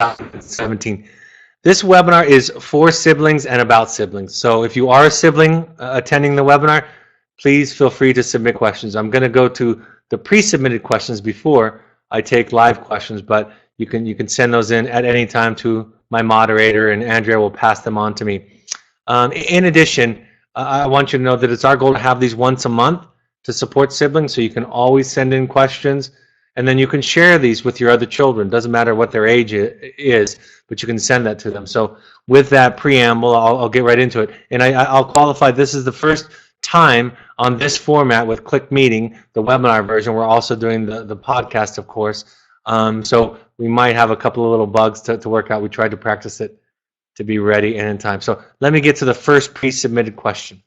2017. This webinar is for siblings and about siblings. So if you are a sibling attending the webinar, please feel free to submit questions. I'm going to go to the pre-submitted questions before I take live questions, but you can send those in at any time to my moderator, and Andrea will pass them on to me. In addition, I want you to know that it's our goal to have these once a month to support siblings, so you can always send in questions, and then you can share these with your other children. Doesn't matter what their age is, but you can send that to them. So with that preamble, I'll get right into it. And I'll qualify, this is the first time on this format with Click Meeting, the webinar version. We're also doing the podcast, of course. So we might have a couple of little bugs to work out. We tried to practice it to be ready and in time. So let me get to the first pre-submitted question.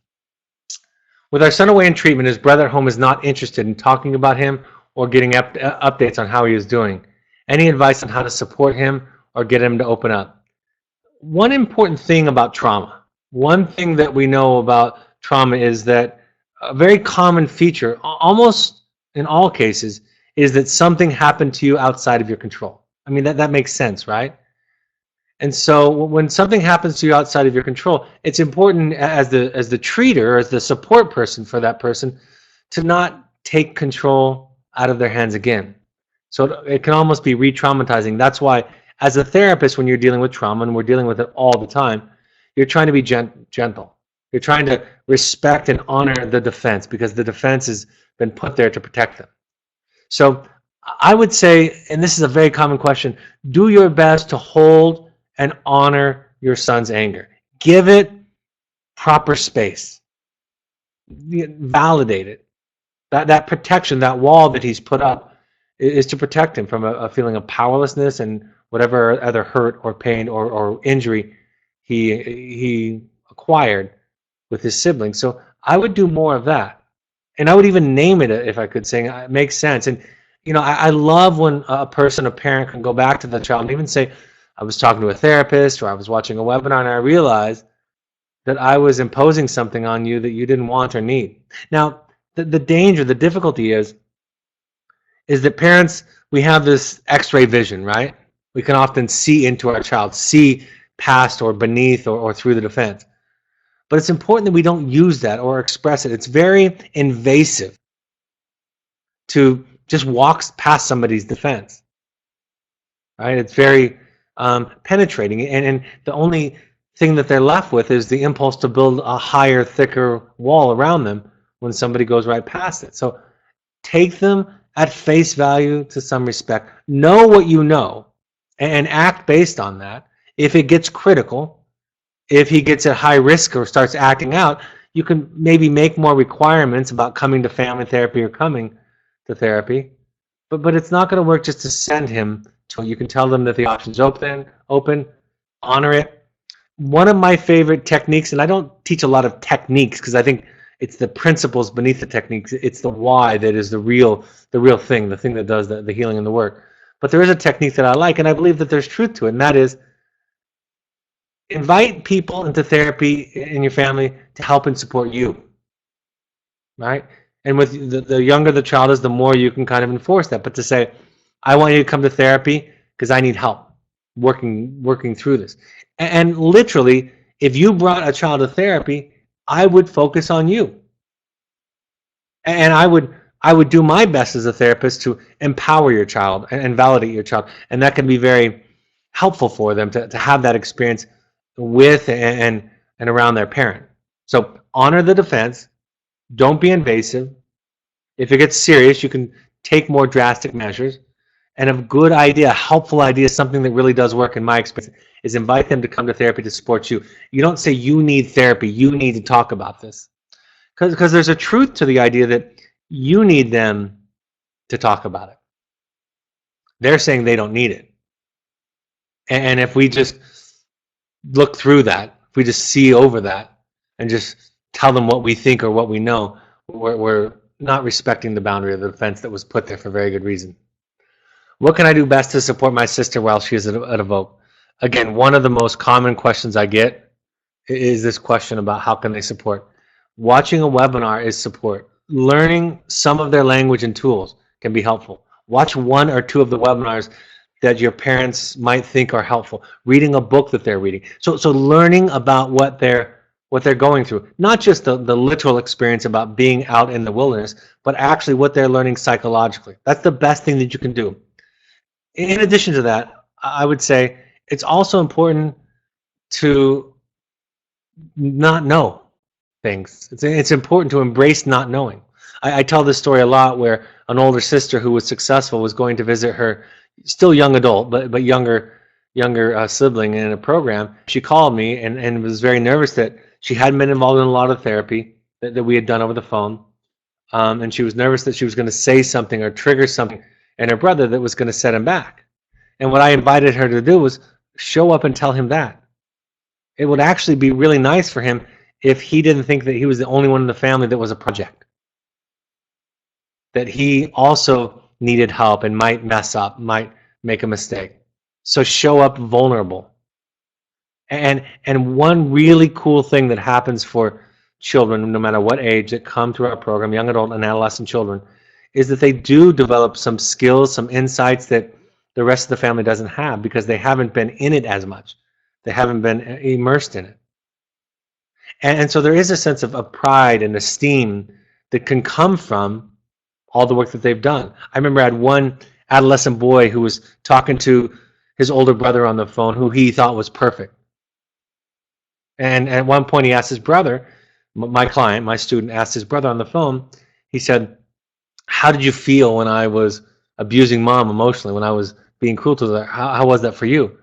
With our son away in treatment, his brother at home is not interested in talking about him or getting updates on how he is doing. Any advice on how to support him or get him to open up? One important thing about trauma, one thing that we know about trauma is that a very common feature, almost in all cases, is that something happened to you outside of your control. I mean, that makes sense, right? And so when something happens to you outside of your control, it's important as the treater, as the support person for that person, to not take control out of their hands again. So it can almost be re-traumatizing. That's why, as a therapist, when you're dealing with trauma, and we're dealing with it all the time, you're trying to be gentle. You're trying to respect and honor the defense, because the defense has been put there to protect them. So I would say, and this is a very common question, do your best to hold and honor your son's anger. Give it proper space. Validate it. That protection, that wall that he's put up, is to protect him from a feeling of powerlessness and whatever other hurt or pain or injury he acquired with his siblings. So I would do more of that. And I would even name it, if I could, saying it makes sense. And you know, I love when a parent can go back to the child and even say, I was talking to a therapist, or I was watching a webinar, and I realized that I was imposing something on you that you didn't want or need. Now, the danger, the difficulty is that parents, we have this X-ray vision, right? We can often see into our child, see past or beneath or through the defense. But it's important that we don't use that or express it. It's very invasive to just walk past somebody's defense, right? It's very penetrating, and the only thing that they're left with is the impulse to build a higher, thicker wall around them when somebody goes right past it. So take them at face value to some respect. Know what you know and act based on that. If it gets critical, if he gets at high risk or starts acting out, you can maybe make more requirements about coming to family therapy or coming to therapy. But it's not going to work just to send him to it. You can tell them that the option's open, honor it. One of my favorite techniques, and I don't teach a lot of techniques because I think it's the principles beneath the techniques. It's the why that is the real thing, the thing that does the healing and the work. But there is a technique that I like, and I believe that there's truth to it, and that is invite people into therapy in your family to help and support you, right? And with the younger the child is, the more you can kind of enforce that. But to say, I want you to come to therapy because I need help working through this. And literally, if you brought a child to therapy, I would focus on you. And I would do my best as a therapist to empower your child and validate your child. And that can be very helpful for them to have that experience with and around their parent. So honor the defense. Don't be invasive. If it gets serious, you can take more drastic measures. And a good idea, a helpful idea, something that really does work in my experience, is invite them to come to therapy to support you. You don't say you need therapy, you need to talk about this. Because there's a truth to the idea that you need them to talk about it. They're saying they don't need it. And if we just look through that, if we just see over that and just tell them what we think or what we know, we're not respecting the boundary of the defense that was put there for very good reason. What can I do best to support my sister while she is at a vote? Again, one of the most common questions I get is this question about how can they support. Watching a webinar is support. Learning some of their language and tools can be helpful. Watch one or two of the webinars that your parents might think are helpful, reading a book that they're reading. So learning about what they're going through, not just the literal experience about being out in the wilderness, but actually what they're learning psychologically. That's the best thing that you can do. In addition to that, I would say it's also important to not know things. It's important to embrace not knowing. I tell this story a lot where an older sister who was successful was going to visit her still young adult, but younger sibling in a program. She called me and was very nervous that she hadn't been involved in a lot of therapy that we had done over the phone. And she was nervous that she was going to say something or trigger something in her brother that was going to set him back. And what I invited her to do was show up and tell him that. It would actually be really nice for him if he didn't think that he was the only one in the family that was a project. That he also needed help and might mess up, might make a mistake. So show up vulnerable. And one really cool thing that happens for children, no matter what age, that come through our program, young adult and adolescent children, is that they do develop some skills, some insights that the rest of the family doesn't have because they haven't been in it as much. They haven't been immersed in it. And so there is a sense of pride and esteem that can come from all the work that they've done. I remember I had one adolescent boy who was talking to his older brother on the phone who he thought was perfect. And at one point he asked his brother, my client, my student, asked his brother on the phone, he said, "How did you feel when I was abusing mom emotionally, when I was being cruel to her? How was that for you?"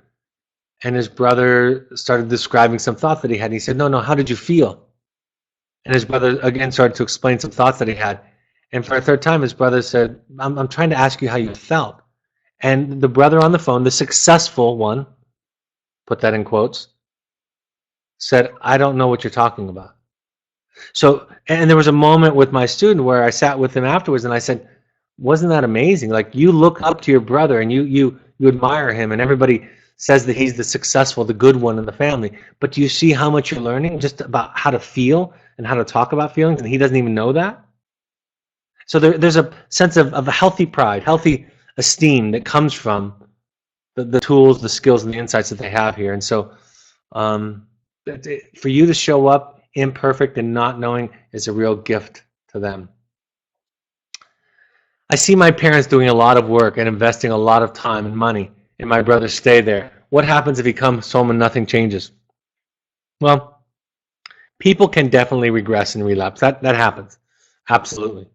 And his brother started describing some thoughts that he had. And he said, no, how did you feel? And his brother again started to explain some thoughts that he had. And for a third time, his brother said, I'm trying to ask you how you felt. And the brother on the phone, the successful one, put that in quotes, said, I don't know what you're talking about. So, and there was a moment with my student where I sat with him afterwards and I said, wasn't that amazing? Like, you look up to your brother and you admire him, and everybody says that he's the successful, the good one in the family. But do you see how much you're learning just about how to feel and how to talk about feelings, and he doesn't even know that? So there's a sense of a healthy pride, healthy esteem that comes from the tools, the skills, and the insights that they have here. And so for you to show up imperfect and not knowing is a real gift to them. I see my parents doing a lot of work and investing a lot of time and money, and my brother stay there. What happens if he comes home and nothing changes? Well, people can definitely regress and relapse. That happens, absolutely.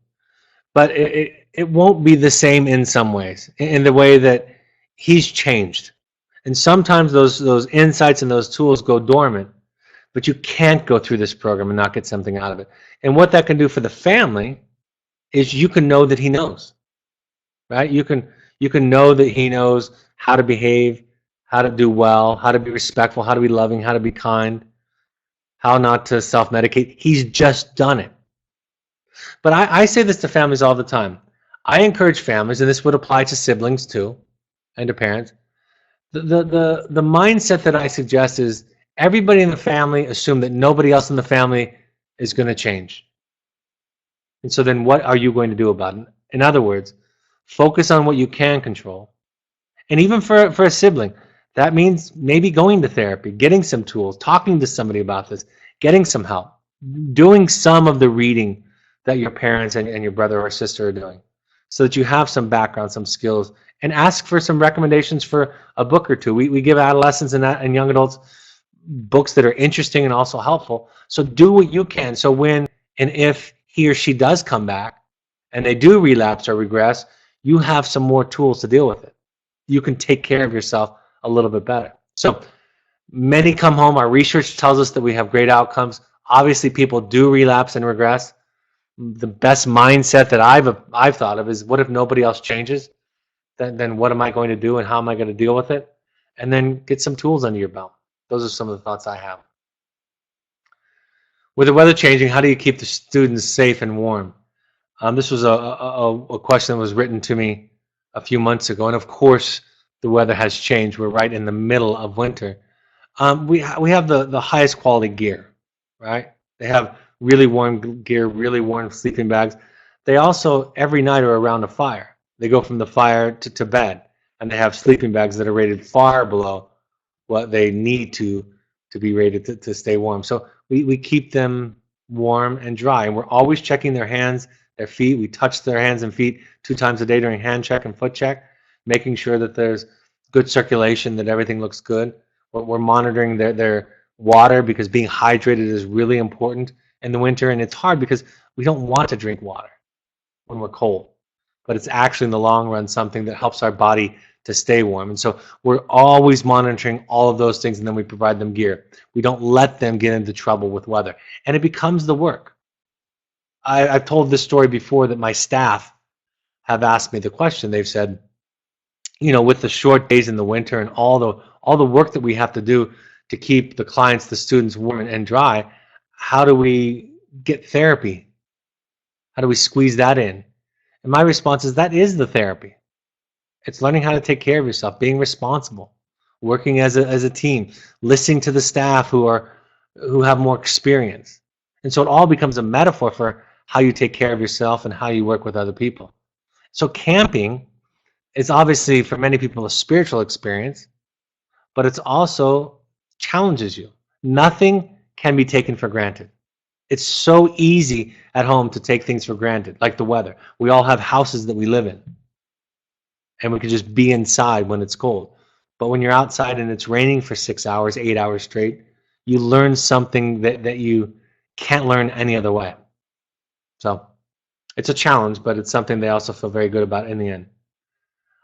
But it won't be the same in some ways, in the way that he's changed. And sometimes those insights and those tools go dormant, but you can't go through this program and not get something out of it. And what that can do for the family is you can know that he knows, right? You can know that he knows how to behave, how to do well, how to be respectful, how to be loving, how to be kind, how not to self-medicate. He's just done it. But I say this to families all the time. I encourage families, and this would apply to siblings too, and to parents. The mindset that I suggest is everybody in the family assume that nobody else in the family is going to change. And so then what are you going to do about it? In other words, focus on what you can control. And even for a sibling, that means maybe going to therapy, getting some tools, talking to somebody about this, getting some help, doing some of the reading that your parents and your brother or sister are doing, so that you have some background, some skills, and ask for some recommendations for a book or two. We give adolescents and young adults books that are interesting and also helpful. So do what you can. So when and if he or she does come back and they do relapse or regress, you have some more tools to deal with it. You can take care of yourself a little bit better. So many come home. Our research tells us that we have great outcomes. Obviously, people do relapse and regress. The best mindset that I've thought of is, what if nobody else changes? Then what am I going to do, and how am I going to deal with it? And then get some tools under your belt. Those are some of the thoughts I have. With the weather changing, how do you keep the students safe and warm? This was a question that was written to me a few months ago, and of course the weather has changed. We're right in the middle of winter. We have the highest quality gear, right? They have really warm gear, really warm sleeping bags. They also every night are around a fire. They go from the fire to bed. and they have sleeping bags that are rated far below what they need to be rated to stay warm. So we keep them warm and dry, and we're always checking their hands, their feet. We touch their hands and feet 2 times a day during hand check and foot check, making sure that there's good circulation, that everything looks good. We're monitoring their water, because being hydrated is really important in the winter, and it's hard because we don't want to drink water when we're cold, but it's actually in the long run something that helps our body to stay warm. And so we're always monitoring all of those things, and then we provide them gear. We don't let them get into trouble with weather, and it becomes the work. I've told this story before, that my staff have asked me the question. They've said, with the short days in the winter and all the work that we have to do to keep the clients, the students warm and dry, how do we get therapy? How do we squeeze that in? And my response is, that is the therapy. It's learning how to take care of yourself, being responsible, working as a team, listening to the staff who have more experience. And so it all becomes a metaphor for how you take care of yourself and how you work with other people. So camping is obviously for many people a spiritual experience, but it's also challenges you. Nothing can be taken for granted. It's so easy at home to take things for granted, like the weather. We all have houses that we live in, and we can just be inside when it's cold. But when you're outside and it's raining for 6 hours, 8 hours straight, you learn something that you can't learn any other way. So it's a challenge, but it's something they also feel very good about in the end.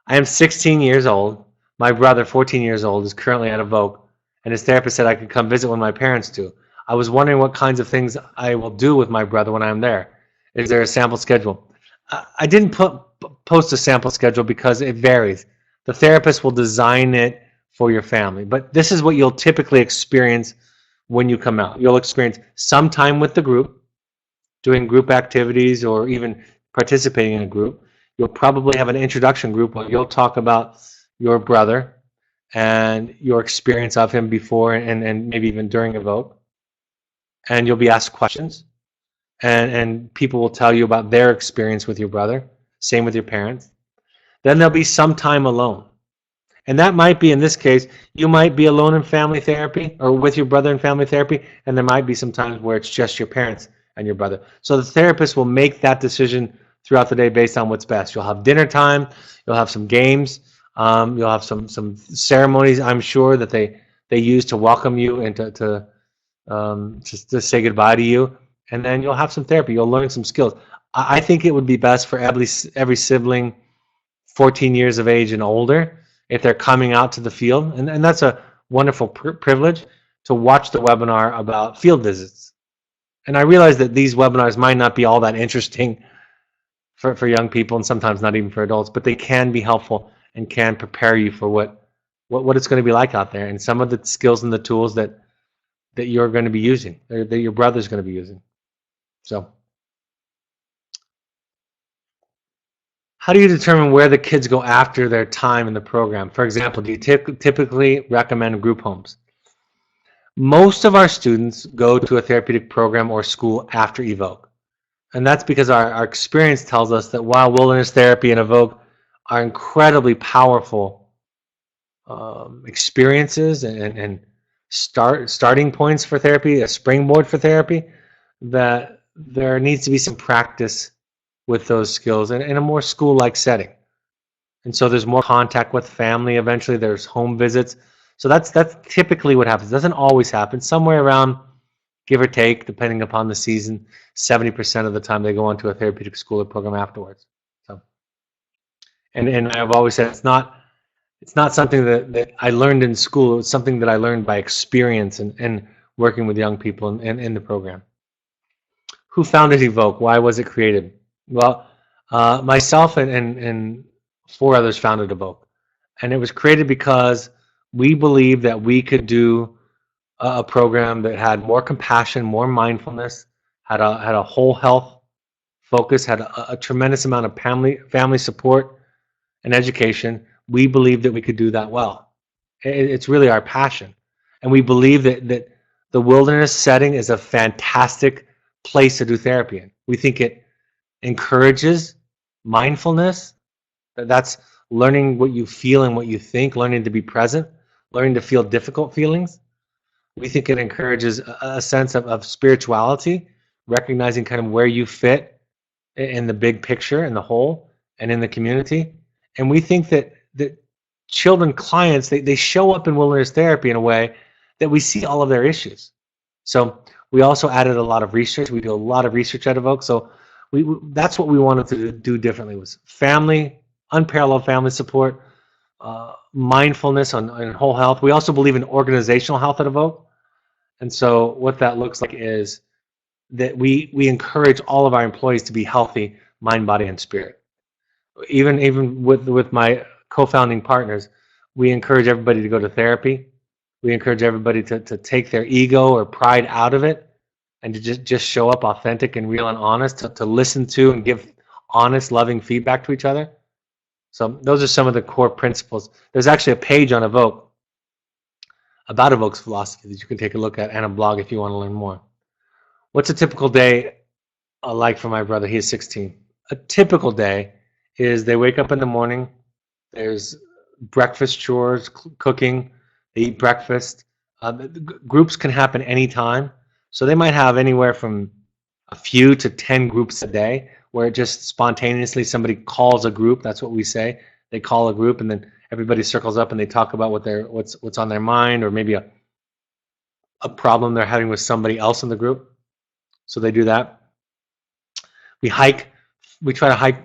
I am 16 years old. My brother, 14 years old, is currently at Evoke, and his therapist said I could come visit when my parents do. I was wondering what kinds of things I will do with my brother when I'm there. Is there a sample schedule? I didn't post a sample schedule because it varies. The therapist will design it for your family, but this is what you'll typically experience when you come out. You'll experience some time with the group, doing group activities or even participating in a group. You'll probably have an introduction group where you'll talk about your brother and your experience of him before and maybe even during Evoke. And you'll be asked questions, and people will tell you about their experience with your brother. Same with your parents. Then there'll be some time alone. And that might be, in this case, you might be alone in family therapy or with your brother in family therapy, and there might be some times where it's just your parents and your brother. So the therapist will make that decision throughout the day based on what's best. You'll have dinner time, you'll have some games, you'll have some ceremonies, I'm sure, that they use to welcome you and to say goodbye to you. And then you'll have some therapy. You'll learn some skills. I think it would be best for every sibling 14 years of age and older, if they're coming out to the field, and that's a wonderful privilege, to watch the webinar about field visits. And I realize that these webinars might not be all that interesting for young people, and sometimes not even for adults, but they can be helpful and can prepare you for what it's going to be like out there, and some of the skills and the tools that you're going to be using, that your brother's going to be using. So how do you determine where the kids go after their time in the program? For example, do you typically recommend group homes? Most of our students go to a therapeutic program or school after Evoke. And that's because our experience tells us that while wilderness therapy and Evoke are incredibly powerful experiences and starting points for therapy, a springboard for therapy, that there needs to be some practice with those skills in a more school-like setting. And so there's more contact with family. Eventually there's home visits. So that's typically what happens. It doesn't always happen. Somewhere around, give or take, depending upon the season, 70% of the time they go on to a therapeutic school or program afterwards. So, and I've always said it's not something that I learned in school. It's something that I learned by experience and working with young people in the program. Who founded Evoke? Why was it created? Well, myself and 4 others founded Evoke, and it was created because we believed that we could do a program that had more compassion, more mindfulness, had a whole health focus, had a tremendous amount of family support and education. We believed that we could do that well. It's really our passion, and we believe that the wilderness setting is a fantastic place to do therapy in. We think it encourages mindfulness. That's learning what you feel and what you think, learning to be present, learning to feel difficult feelings. We think it encourages a sense of spirituality, recognizing kind of where you fit in the big picture, in the whole, and in the community. And we think that children clients, they show up in wilderness therapy in a way that we see all of their issues. So we also added a lot of research. We do a lot of research at Evoke. So that's what we wanted to do differently, was family, unparalleled family support, mindfulness on whole health. We also believe in organizational health at Evoke. And so what that looks like is that we encourage all of our employees to be healthy, mind, body, and spirit. Even with my co-founding partners, we encourage everybody to go to therapy. We encourage everybody to take their ego or pride out of it and to just show up authentic and real and honest, to listen to and give honest, loving feedback to each other. So those are some of the core principles. There's actually a page on Evoke about Evoke's philosophy that you can take a look at, and a blog if you want to learn more. What's a typical day like for my brother? He is 16. A typical day is they wake up in the morning, there's breakfast chores, cooking, they eat breakfast. Groups can happen anytime. So they might have anywhere from a few to 10 groups a day, where it just spontaneously somebody calls a group. That's what we say. They call a group, and then everybody circles up and they talk about what's on their mind, or maybe a problem they're having with somebody else in the group. So they do that. We hike. We try to hike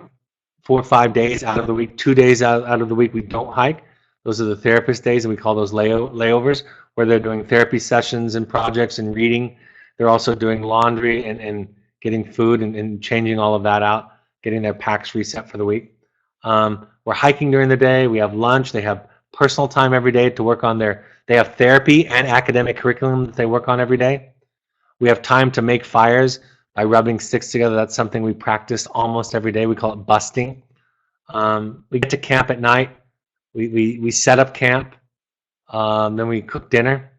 4 or 5 days out of the week. 2 days out of the week we don't hike. Those are the therapist days, and we call those layovers, where they're doing therapy sessions and projects and reading. They're also doing laundry and getting food and changing all of that out, getting their packs reset for the week. We're hiking during the day. We have lunch. They have personal time every day to work on they have therapy and academic curriculum that they work on every day. We have time to make fires by rubbing sticks together. That's something we practice almost every day. We call it busting. We get to camp at night. We set up camp. Then we cook dinner.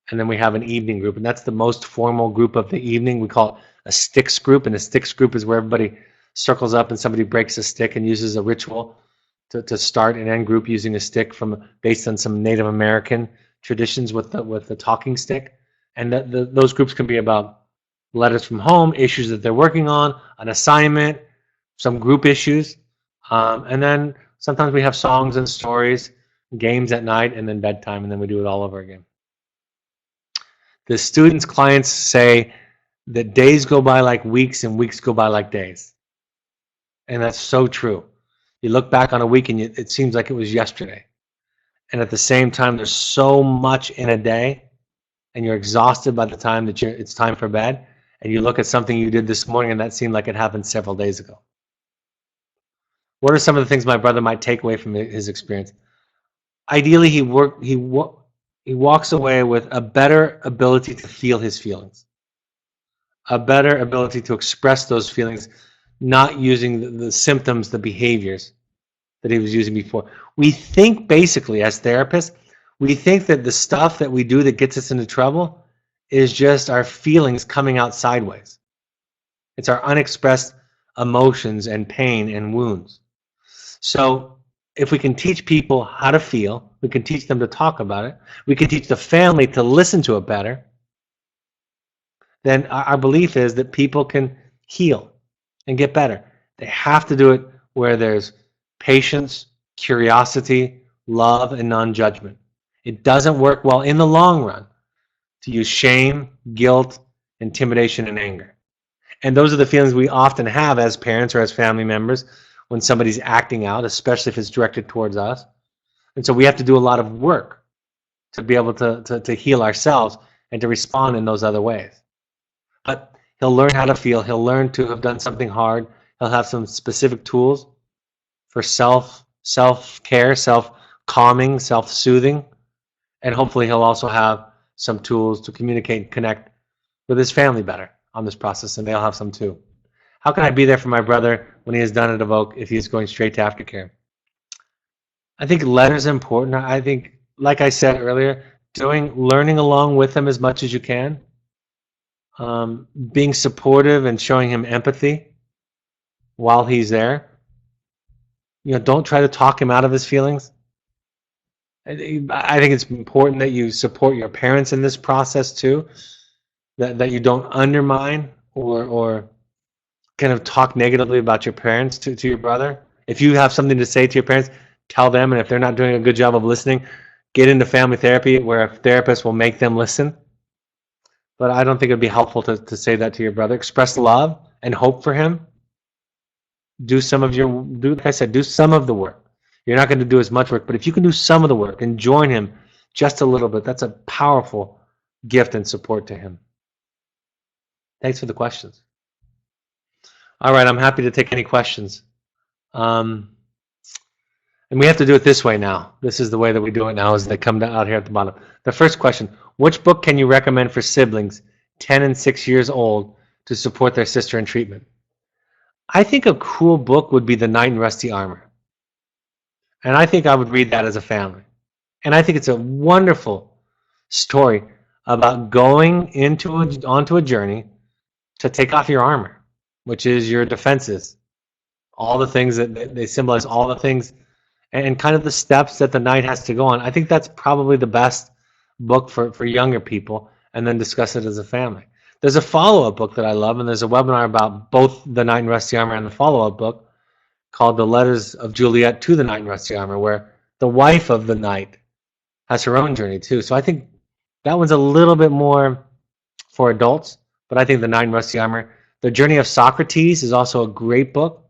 And then we have an evening group. And that's the most formal group of the evening. We call it a sticks group. And a sticks group is where everybody circles up and somebody breaks a stick and uses a ritual to start and end group using a stick based on some Native American traditions with the talking stick. And those groups can be about letters from home, issues that they're working on, an assignment, some group issues. And then sometimes we have songs and stories, games at night, and then bedtime, and then we do it all over again. The students' clients say that days go by like weeks and weeks go by like days. And that's so true. You look back on a week and it seems like it was yesterday. And at the same time, there's so much in a day, and you're exhausted by the time that it's time for bed, and you look at something you did this morning and that seemed like it happened several days ago. What are some of the things my brother might take away from his experience? Ideally, he walks away with a better ability to feel his feelings, a better ability to express those feelings, not using the symptoms, the behaviors that he was using before. We think, basically, as therapists, we think that the stuff that we do that gets us into trouble is just our feelings coming out sideways. It's our unexpressed emotions and pain and wounds. So if we can teach people how to feel, we can teach them to talk about it, we can teach the family to listen to it better, then our belief is that people can heal and get better. They have to do it where there's patience, curiosity, love, and non-judgment. It doesn't work well in the long run to use shame, guilt, intimidation, and anger. And those are the feelings we often have as parents or as family members when somebody's acting out, especially if it's directed towards us. And so we have to do a lot of work to be able to heal ourselves and to respond in those other ways. But he'll learn how to feel. He'll learn to have done something hard. He'll have some specific tools for self-care, self-calming, self-soothing. And hopefully he'll also have some tools to communicate and connect with his family better on this process, and they'll have some too. How can I be there for my brother when he is done at Evoke if he's going straight to aftercare? I think letters are important. I think, like I said earlier, learning along with him as much as you can, being supportive and showing him empathy while he's there. Don't try to talk him out of his feelings. I think it's important that you support your parents in this process too, that you don't undermine or kind of talk negatively about your parents to your brother. If you have something to say to your parents, tell them, and if they're not doing a good job of listening, get into family therapy where a therapist will make them listen. But I don't think it'd be helpful to say that to your brother. Express love and hope for him. Like I said, do some of the work. You're not going to do as much work, but if you can do some of the work and join him just a little bit, that's a powerful gift and support to him. Thanks for the questions. All right, I'm happy to take any questions. Um, and we have to do it this way now. This is the way that we do it now, is they come out here at the bottom. The first question, which book can you recommend for siblings 10 and 6 years old to support their sister in treatment? I think a cool book would be The Knight in Rusty Armor. And I think I would read that as a family. And I think it's a wonderful story about going onto a journey to take off your armor, which is your defenses, all the things that they symbolize, all the things, and kind of the steps that the knight has to go on. I think that's probably the best book for younger people, and then discuss it as a family. There's a follow-up book that I love, and there's a webinar about both The Knight in Rusty Armor and the follow-up book called The Letters of Juliet to the Knight in Rusty Armor, where the wife of the knight has her own journey too. So I think that one's a little bit more for adults, but I think The Knight in Rusty Armor. The Journey of Socrates is also a great book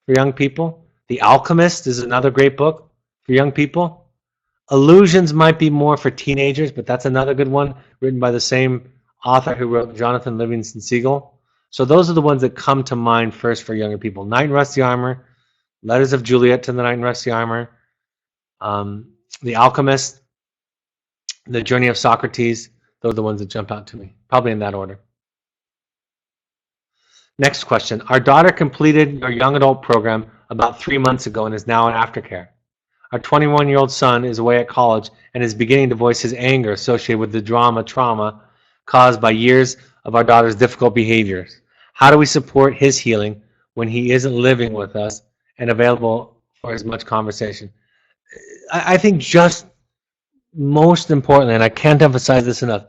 for young people. The Alchemist is another great book for young people. Illusions might be more for teenagers, but that's another good one, written by the same author who wrote Jonathan Livingston Seagull. So those are the ones that come to mind first for younger people. Knight in Rusty Armor, Letters of Juliet to the Knight in Rusty Armor, The Alchemist, The Journey of Socrates. Those are the ones that jump out to me, probably in that order. Next question. Our daughter completed our young adult program about 3 months ago and is now in aftercare. Our 21-year-old son is away at college and is beginning to voice his anger associated with the trauma caused by years of our daughter's difficult behaviors. How do we support his healing when he isn't living with us and available for as much conversation? I think just most importantly, and I can't emphasize this enough,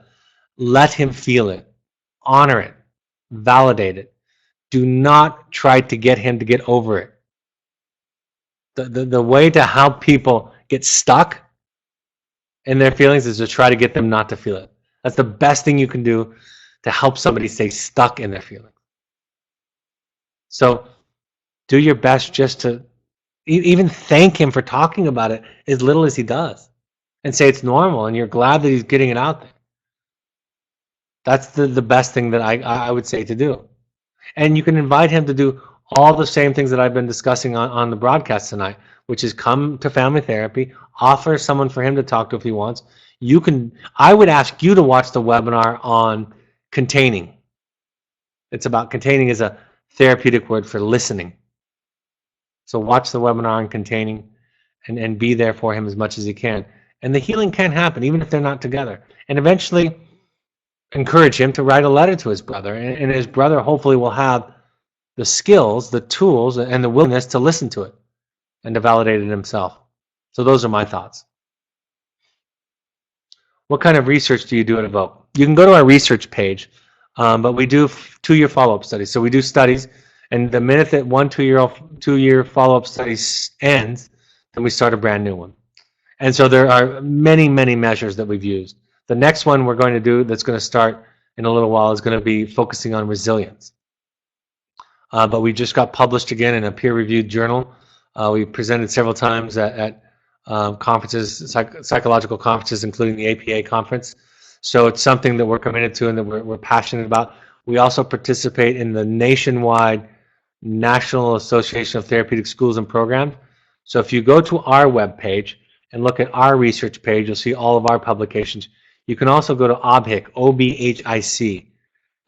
let him feel it, honor it, validate it. Do not try to get him to get over it. The way to help people get stuck in their feelings is to try to get them not to feel it. That's the best thing you can do to help somebody stay stuck in their feelings. So do your best just to even thank him for talking about it as little as he does, and say it's normal and you're glad that he's getting it out there. That's the best thing that I would say to do. And you can invite him to do all the same things that I've been discussing on the broadcast tonight, which is come to family therapy, offer someone for him to talk to if he wants. I would ask you to watch the webinar on containing. It's about containing is a therapeutic word for listening. So watch the webinar on containing and be there for him as much as you can. And the healing can happen even if they're not together. And eventually encourage him to write a letter to his brother, and his brother hopefully will have the skills, the tools, and the willingness to listen to it and to validate it himself. So those are my thoughts. What kind of research do you do at Evoke? You can go to our research page, but we do 2-year follow-up studies. So we do studies, and the minute that one 2-year follow-up study ends, then we start a brand new one. And so there are many, many measures that we've used. The next one we're going to do that's going to start in a little while is going to be focusing on resilience. But we just got published again in a peer-reviewed journal. We presented several times at conferences, psychological conferences, including the APA conference. So it's something that we're committed to and that we're passionate about. We also participate in the nationwide National Association of Therapeutic Schools and Programs. So if you go to our webpage and look at our research page, you'll see all of our publications. You can also go to OBHIC, OBHIC,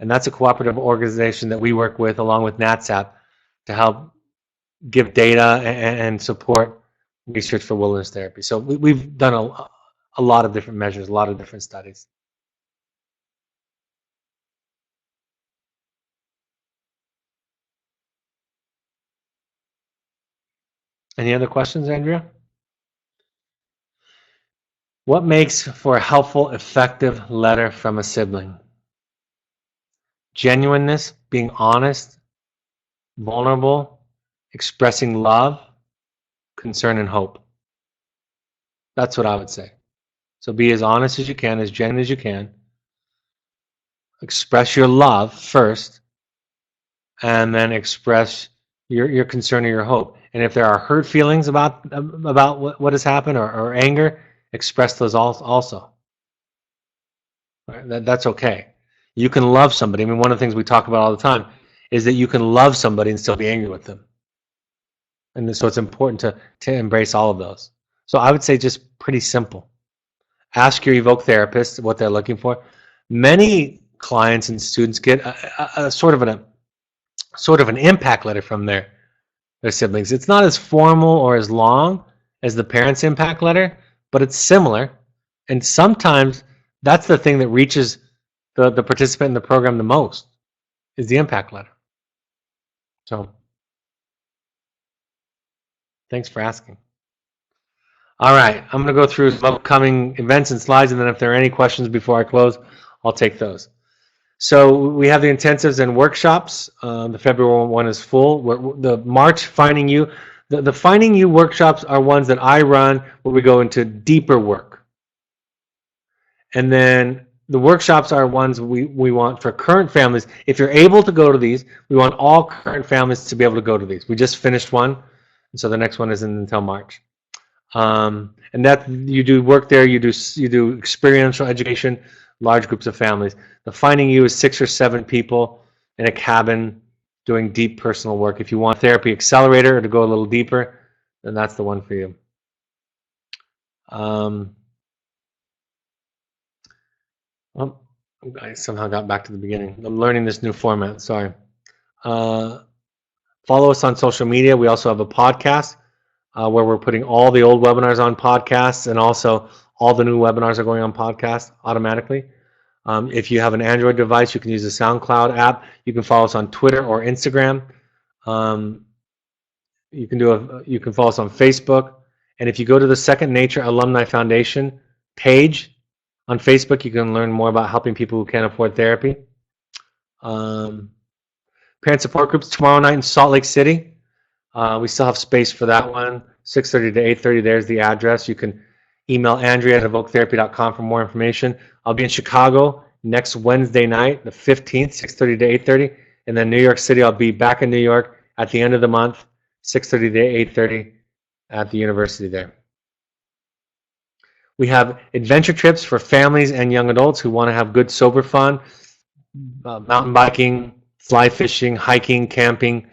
and that's a cooperative organization that we work with along with NATSAP to help give data and support research for wilderness therapy. So we've done a lot of different measures, a lot of different studies. Any other questions, Andrea? What makes for a helpful, effective letter from a sibling? Genuineness, being honest, vulnerable, expressing love, concern, and hope. That's what I would say. So be as honest as you can, as genuine as you can. Express your love first, and then express your concern or your hope. And if there are hurt feelings about what has happened, or anger, express those also. Right? That's okay. You can love somebody. I mean, one of the things we talk about all the time is that you can love somebody and still be angry with them. And so it's important to embrace all of those. So I would say just pretty simple. Ask your Evoke therapist what they're looking for. Many clients and students get a sort of an impact letter from their siblings. It's not as formal or as long as the parents' impact letter, but it's similar. And sometimes that's the thing that reaches the participant in the program the most, is the impact letter. So thanks for asking. All right, I'm going to go through some upcoming events and slides, and then if there are any questions before I close, I'll take those. So we have the intensives and workshops. The February one is full. The March Finding You, the Finding You workshops are ones that I run where we go into deeper work. And then the workshops are ones we want for current families. If you're able to go to these, we want all current families to be able to go to these. We just finished one, and so the next one isn't until March. And that you do work there, you do experiential education, large groups of families. The Finding You is 6 or 7 people in a cabin doing deep personal work. If you want therapy accelerator or to go a little deeper, then that's the one for you. Oh, I somehow got back to the beginning. I'm learning this new format, sorry. Follow us on social media. We also have a podcast where we're putting all the old webinars on podcasts, and also all the new webinars are going on podcast automatically. If you have an Android device, you can use the SoundCloud app. You can follow us on Twitter or Instagram. You can follow us on Facebook. And if you go to the Second Nature Alumni Foundation page on Facebook, you can learn more about helping people who can't afford therapy. Parent support groups tomorrow night in Salt Lake City. We still have space for that one, 6:30 to 8:30. There's the address. You can email Andrea at evoketherapy.com for more information. I'll be in Chicago next Wednesday night, the 15th, 6:30 to 8:30. And then New York City, I'll be back in New York at the end of the month, 6:30 to 8:30 at the university there. We have adventure trips for families and young adults who want to have good, sober fun, mountain biking, fly fishing, hiking, camping,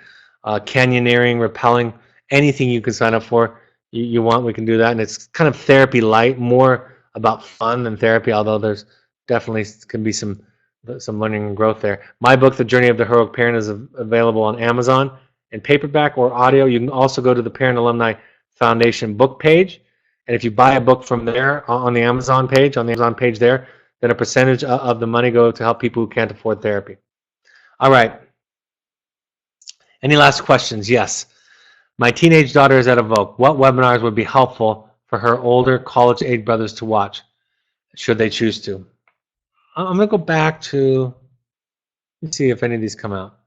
canyoneering, rappelling, anything you can sign up for. You want, we can do that. And it's kind of therapy light, more about fun than therapy, although there's definitely can be some learning and growth there. My book, The Journey of the Heroic Parent, is available on Amazon in paperback or audio. You can also go to the Parent Alumni Foundation book page. And if you buy a book from there on the Amazon page, there, then a percentage of the money goes to help people who can't afford therapy. All right. Any last questions? Yes. My teenage daughter is at Evoke. What webinars would be helpful for her older college-age brothers to watch, should they choose to? I'm going to go back to, let's see if any of these come out.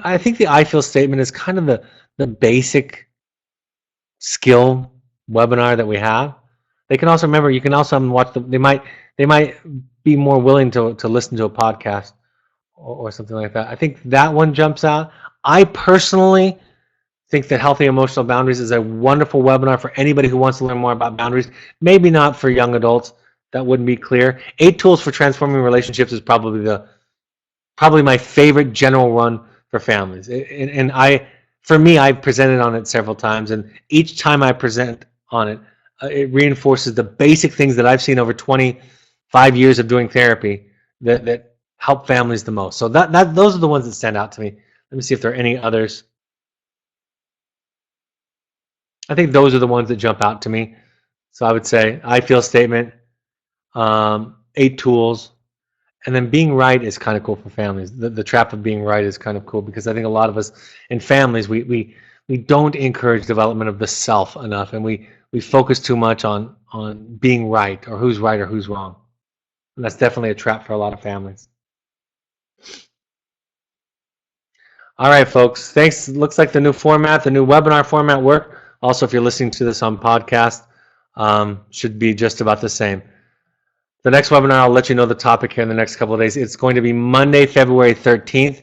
I think the I Feel statement is kind of the basic skill webinar that we have. They can also, remember, you can also watch they might be more willing to listen to a podcast or something like that. I think that one jumps out. I personally think that Healthy Emotional Boundaries is a wonderful webinar for anybody who wants to learn more about boundaries. Maybe not for young adults. That wouldn't be clear. 8 Tools for Transforming Relationships is probably my favorite general one for families. And for me, I've presented on it several times, and each time I present on it, it reinforces the basic things that I've seen over 25 years of doing therapy that help families the most. So those are the ones that stand out to me. Let me see if there are any others. I think those are the ones that jump out to me. So I would say I Feel statement, 8 Tools, and then Being Right is kind of cool for families. The trap of being right is kind of cool, because I think a lot of us in families, we we don't encourage development of the self enough, and we focus too much on being right or who's wrong. And that's definitely a trap for a lot of families. All right, folks. Thanks. Looks like the new format, the new webinar format worked. Also, if you're listening to this on podcast, should be just about the same. The next webinar, I'll let you know the topic here in the next couple of days. It's going to be Monday, February 13th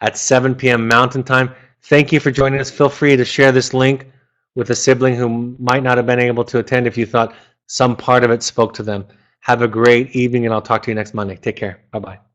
at 7 p.m. Mountain Time. Thank you for joining us. Feel free to share this link with a sibling who might not have been able to attend if you thought some part of it spoke to them. Have a great evening, and I'll talk to you next Monday. Take care. Bye-bye.